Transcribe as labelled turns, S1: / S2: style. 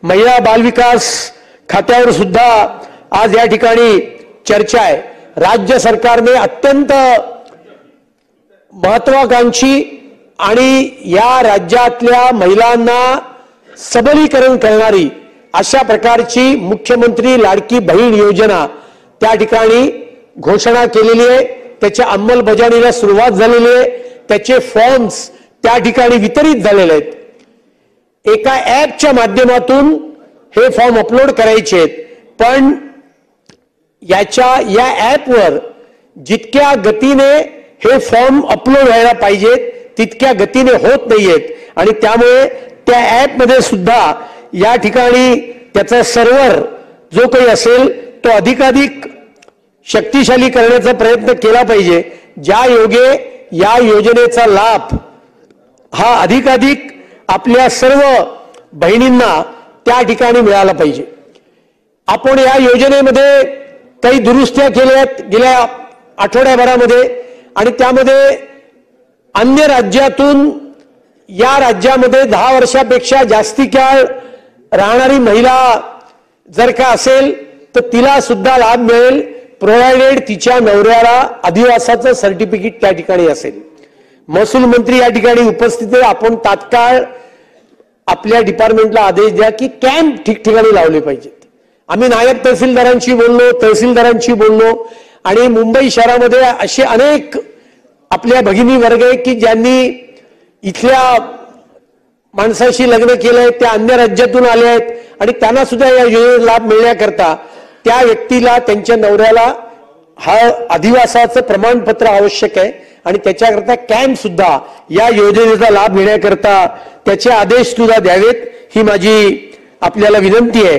S1: महिला बालविकास खात्यावर सुद्धा आज या ठिकाणी चर्चा आहे। राज्य सरकारने अत्यंत महत्त्वाकांक्षी आणि या राज्यातल्या महिलांना सबलीकरण करणारी अशा प्रकारची मुख्यमंत्री लाडकी बहीण योजना त्या ठिकाणी घोषणा केलेली आहे। त्याच्या अंमलबजावणीला सुरुवात झालेली आहे। त्याचे फॉर्म्स त्या ठिकाणी वितरित झालेले आहेत। एका ॲपच्या माध्यमातून हे फॉर्म अपलोड करायचे आहेत, पण या ॲपवर जितक्या गतीने हे फॉर्म अपलोड व्हायला पाहिजेत तितक्या गतीने होत नाहीयेत आणि त्यामुळे त्या ॲपमध्ये सुद्धा या ठिकाणी त्याचा सर्व्हर जो काही असेल तो अधिकाधिक शक्तिशाली करण्याचा प्रयत्न केला पाहिजे, ज्या योगे या योजनेचा लाभ हा अधिकाधिक आपल्या सर्व बहिणींना त्या ठिकाणी मिळाला पाहिजे। आपण या योजनेमध्ये काही दुरुस्त्या केल्यात गेल्या आठवड्याभरामध्ये आणि त्यामध्ये अन्य राज्यातून या राज्यामध्ये 10 वर्षापेक्षा जास्ती काळ राहणारी महिला जर का असेल तर तिला सुद्धा लाभ मिळेल, प्रोव्हाइडेड तिच्या नवऱ्याला अधिवासाचं सर्टिफिकेट त्या ठिकाणी असेल। महसूल मंत्री या ठिकाणी उपस्थित आहे। आपण तात्काळ आपल्या डिपार्टमेंटला आदेश द्या की कॅम्प ठिकठिकाणी लावले पाहिजेत। आम्ही नायब तहसीलदारांशी बोललो, तहसीलदारांशी बोललो आणि मुंबई शहरामध्ये असे अनेक आपल्या भगिनी वर्ग आहे की ज्यांनी इथल्या माणसाशी लग्न केलंय, त्या अन्य राज्यातून आले आहेत आणि त्यांना सुद्धा या योजनेचा लाभ मिळण्याकरता त्या व्यक्तीला त्यांच्या नवऱ्याला हा अधिवासाचं प्रमाणपत्र आवश्यक आहे आणि त्याच्याकरता कॅम्प सुद्धा या योजनेचा लाभ घेण्याकरता त्याचे आदेश सुद्धा द्यावेत ही माझी आपल्याला विनंती आहे।